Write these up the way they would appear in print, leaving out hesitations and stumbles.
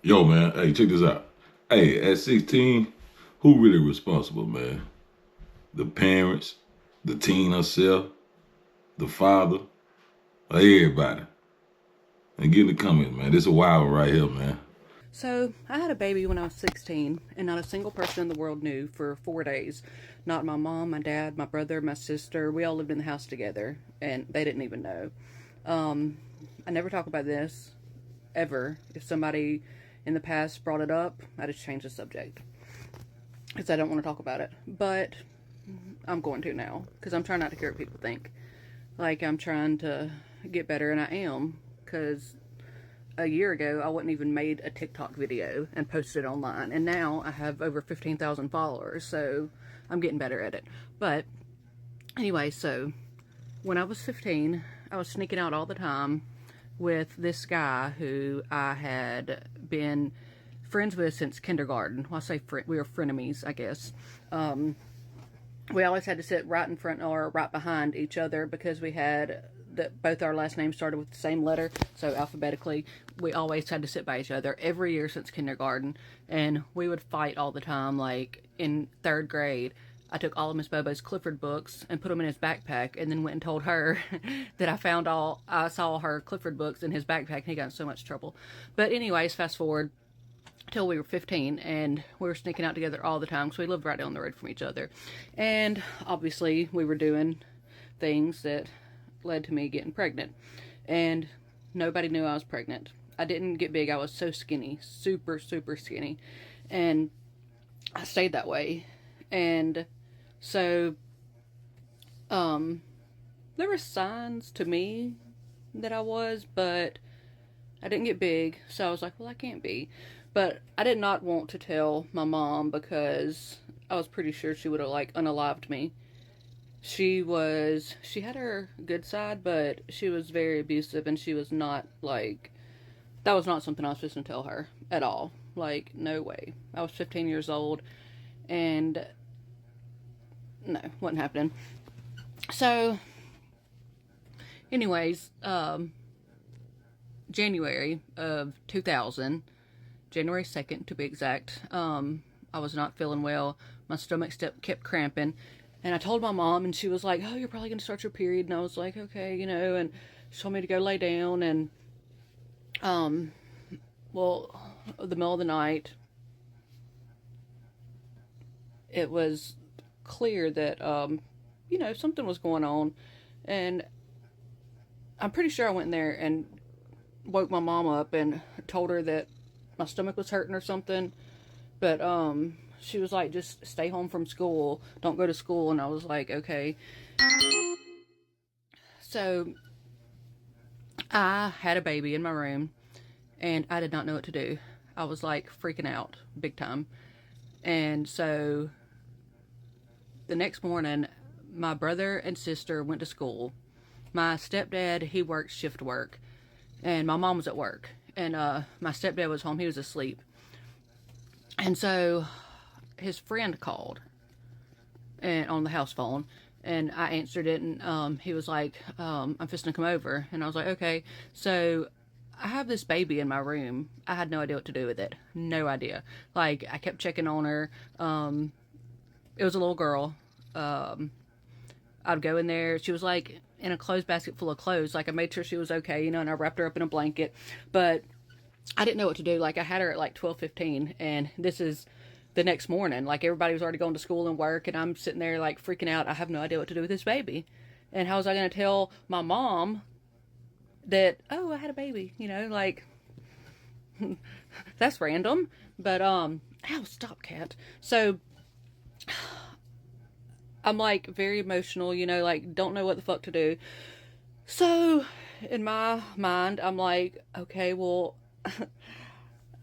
Yo, man, hey, check this out. Hey, at 16, who really responsible, man? The parents, the teen herself, the father, or everybody? And get in the comments, man. This is a wild one right here, man. So, I had a baby when I was 16, and not a single person in the world knew for 4 days. Not my mom, my dad, my brother, my sister. We all lived in the house together, and they didn't even know. Um, I never talk about this, ever. If somebody in the past brought it up, I just change the subject because I don't want to talk about it. But I'm going to now because I'm trying not to care what people think. Like, I'm trying to get better, and I am because a year ago, I wouldn't even made a TikTok video and posted it online. And now I have over 15,000 followers. So I'm getting better at it. But anyway, so when I was 15, I was sneaking out all the time with this guy who I had been friends with since kindergarten. Well, I say we were frenemies, I guess. We always had to sit right in front or right behind each other because we had that both our last names started with the same letter, so alphabetically we always had to sit by each other every year since kindergarten, and we would fight all the time. Like in third grade, I took all of Miss Bobo's Clifford books and put them in his backpack, and then went and told her that I saw her Clifford books in his backpack, and he got in so much trouble. But anyways, fast forward till we were 15, and we were sneaking out together all the time because we lived right down the road from each other. And obviously we were doing things that led to me getting pregnant, and nobody knew I was pregnant. I didn't get big. I was so skinny, super super skinny, and I stayed that way. And so there were signs to me that I was, but I didn't get big, so I was like, well, I can't be. But I did not want to tell my mom because I was pretty sure she would have like unalived me. She had her good side, but she was very abusive, and she was not like, that was not something I was supposed to tell her at all. Like, no way. I was 15 years old, and no, wasn't happening. So, anyways, January of 2000, January 2nd to be exact. I was not feeling well. My stomach kept cramping. And I told my mom, and she was like, oh, you're probably going to start your period. And I was like, okay, and she told me to go lay down. And, um, well, the middle of the night, it was clear that, something was going on. And I'm pretty sure I went in there and woke my mom up and told her that my stomach was hurting or something. But she was like, just stay home from school, don't go to school. And I was like, okay. So I had a baby in my room, and I did not know what to do. I was like freaking out big time. And so the next morning, my brother and sister went to school. My stepdad, he worked shift work, and my mom was at work. And my stepdad was home, he was asleep. And so his friend called and on the house phone, and I answered it, and he was like, I'm fixing to come over. And I was like, okay. So I have this baby in my room. I had no idea what to do with it. No idea. Like, I kept checking on her. It was a little girl. I'd go in there. She was like in a clothes basket full of clothes. Like, I made sure she was okay, and I wrapped her up in a blanket. But I didn't know what to do. Like, I had her at like 12:15, and this is the next morning. Like, everybody was already going to school and work, and I'm sitting there like freaking out. I have no idea what to do with this baby. And how was I going to tell my mom that, oh, I had a baby? Like, that's random. But ow, stop, cat. So I'm like very emotional, like don't know what the fuck to do. So in my mind, I'm like, okay, well,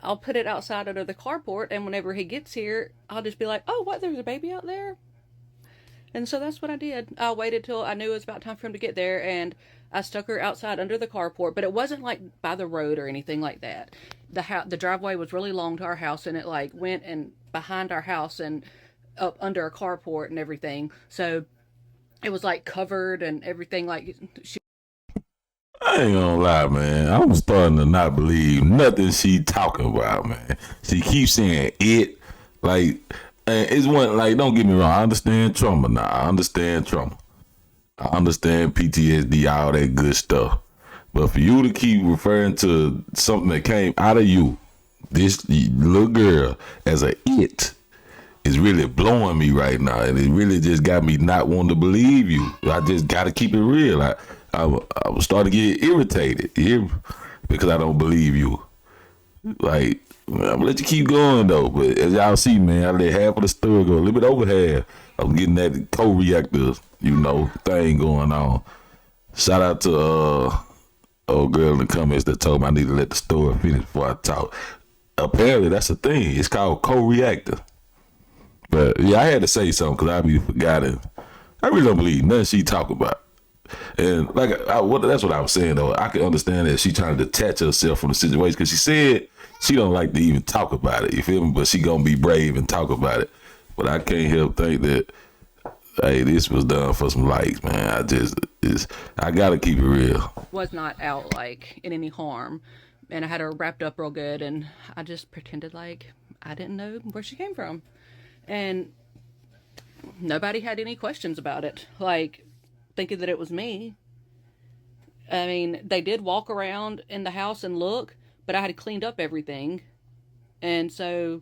I'll put it outside under the carport, and whenever he gets here, I'll just be like, oh, what, there's a baby out there? And so that's what I did. I waited till I knew it was about time for him to get there, and I stuck her outside under the carport, but it wasn't like by the road or anything like that. The driveway was really long to our house, and it like went and behind our house and up under a carport and everything. So it was like covered and everything. Like, she I ain't gonna lie, man. I'm starting to not believe nothing she talking about, man. She keeps saying it, like, and it's one like. Don't get me wrong. I understand trauma now. I understand trauma. I understand PTSD, all that good stuff. But for you to keep referring to something that came out of you, this little girl, as a it, is really blowing me right now, and it really just got me not wanting to believe you. I just got to keep it real. I was starting to get irritated, because I don't believe you. Like, I'm gonna let you keep going though, but as y'all see, man, I let half of the story go, a little bit over half. I was getting that co-reactor, thing going on. Shout out to old girl in the comments that told me I need to let the story finish before I talk. Apparently, that's a thing. It's called co-reactor. But yeah, I had to say something because I be forgotten. I really don't believe nothing she talk about. And like, that's what I was saying though. I can understand that she trying to detach herself from the situation because she said she don't like to even talk about it. You feel me? But she gonna be brave and talk about it. But I can't help think that, hey, this was done for some likes, man. I gotta keep it real. Was not out like in any harm, and I had her wrapped up real good, and I just pretended like I didn't know where she came from, and nobody had any questions about it, like thinking that it was me. I mean, they did walk around in the house and look, but I had cleaned up everything, and so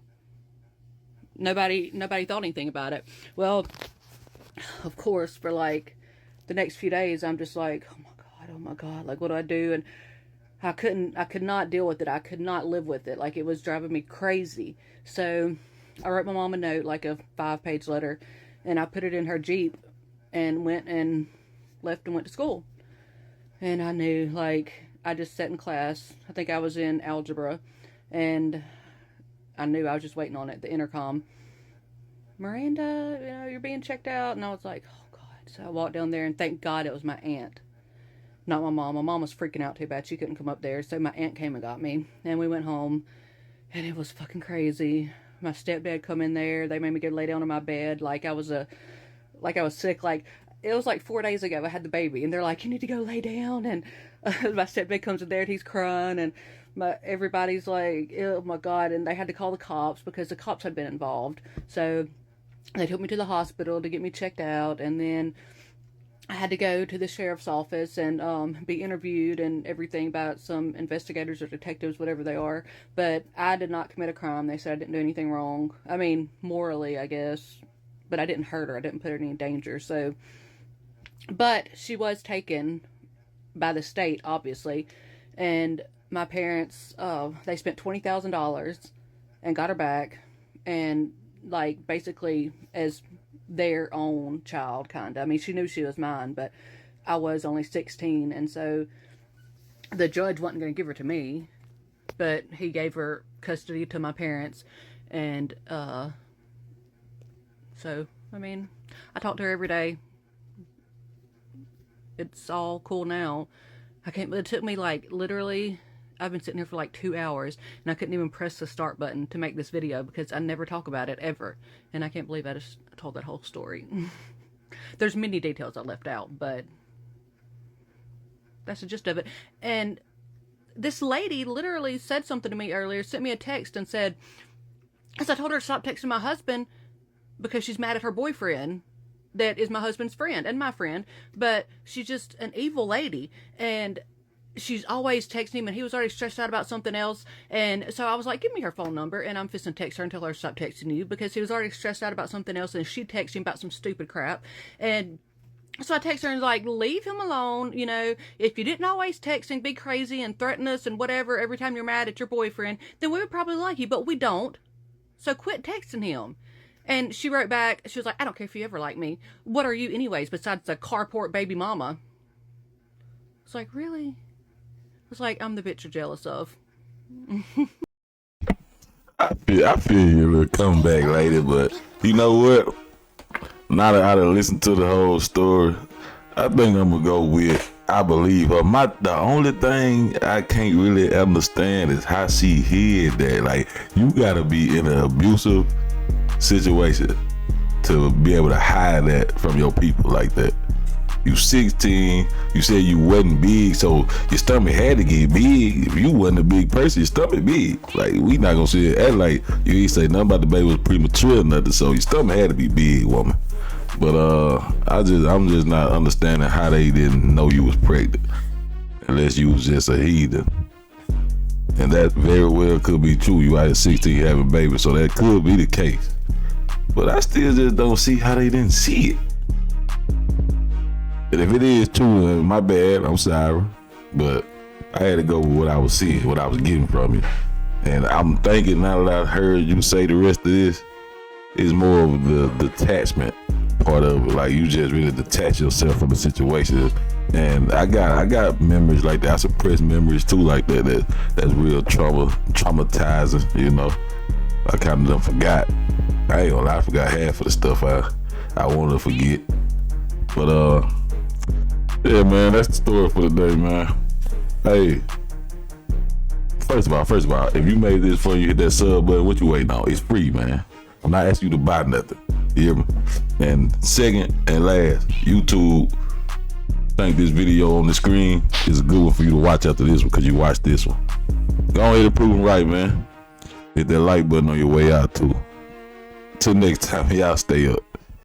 nobody thought anything about it. Well, of course, for like the next few days, I'm just like, oh my god, like what do I do? And I could not deal with it. I could not live with it. Like it was driving me crazy. So I wrote my mom a note, like a 5-page letter, and I put it in her Jeep and went and left and went to school. And I knew, like, I just sat in class. I think I was in algebra, and I knew I was just waiting on it, the intercom. Miranda, you're being checked out. And I was like, oh god. So I walked down there, and thank god it was my aunt, not my mom. My mom was freaking out too bad. She couldn't come up there. So my aunt came and got me, and we went home, and it was fucking crazy. My stepdad come in there. They made me go lay down on my bed like I was sick. Like it was like 4 days ago I had the baby, and they're like, you need to go lay down. And my stepdad comes in there and he's crying, and everybody's like, oh my god. And they had to call the cops because the cops had been involved. So they took me to the hospital to get me checked out, and then I had to go to the sheriff's office and be interviewed and everything by some investigators or detectives, whatever they are. But I did not commit a crime. They said I didn't do anything wrong. I mean, morally, I guess. But I didn't hurt her. I didn't put her in any danger. So, but she was taken by the state, obviously. And my parents, they spent $20,000 and got her back. And, like, basically, as their own child, kind of. I mean, she knew she was mine, but I was only 16, and so the judge wasn't going to give her to me, but he gave her custody to my parents, and so, I mean, I talk to her every day. It's all cool now. It took me, like, literally, I've been sitting here for like 2 hours, and I couldn't even press the start button to make this video because I never talk about it ever. And I can't believe I just told that whole story. There's many details I left out, but that's the gist of it. And this lady literally said something to me earlier, sent me a text and said, because I told her to stop texting my husband because she's mad at her boyfriend that is my husband's friend and my friend, but she's just an evil lady. And she's always texting him, and he was already stressed out about something else. And so I was like, give me her phone number, and I'm fisting text her and tell her to stop texting you because he was already stressed out about something else, and she texted him about some stupid crap. And so I text her and was like, leave him alone. If you didn't always text and be crazy and threaten us and whatever every time you're mad at your boyfriend, then we would probably like you, but we don't. So quit texting him. And she wrote back, she was like, I don't care if you ever like me. What are you anyways besides a carport baby mama? It's like, really? It's like, I'm the bitch you're jealous of. I feel you will come back later, but you know what? Now that I done listened to the whole story, I think I'm gonna go with I believe her. The only thing I can't really understand is how she hid that. Like, you gotta be in an abusive situation to be able to hide that from your people like that. You 16. You said you wasn't big, so your stomach had to get big. If you wasn't a big person, your stomach big. Like, we not gonna sit act like you ain't say nothing about the baby was premature or nothing. So your stomach had to be big, woman. But I'm just not understanding how they didn't know you was pregnant, unless you was just a heathen. And that very well could be true. You out at 16 having babies, so that could be the case. But I still just don't see how they didn't see it. And if it is true, my bad, I'm sorry. But I had to go with what I was seeing, what I was getting from you. And I'm thinking now that I heard you say the rest of this, is more of the detachment part of it. Like, you just really detach yourself from the situation. And I got memories like that. I suppress memories too like that. That's real traumatizing, you know. I kind of done forgot. I ain't gonna lie, I forgot half of the stuff I wanted to forget. But yeah, man, that's the story for the day, man. Hey, first of all, if you made this for you, hit that sub button. What you waiting on? It's free, man. I'm not asking you to buy nothing. You hear me? And second and last, YouTube. I think this video on the screen is a good one for you to watch after this one, because you watched this one. Go ahead and prove them right, man. Hit that like button on your way out too. Till next time, y'all stay up.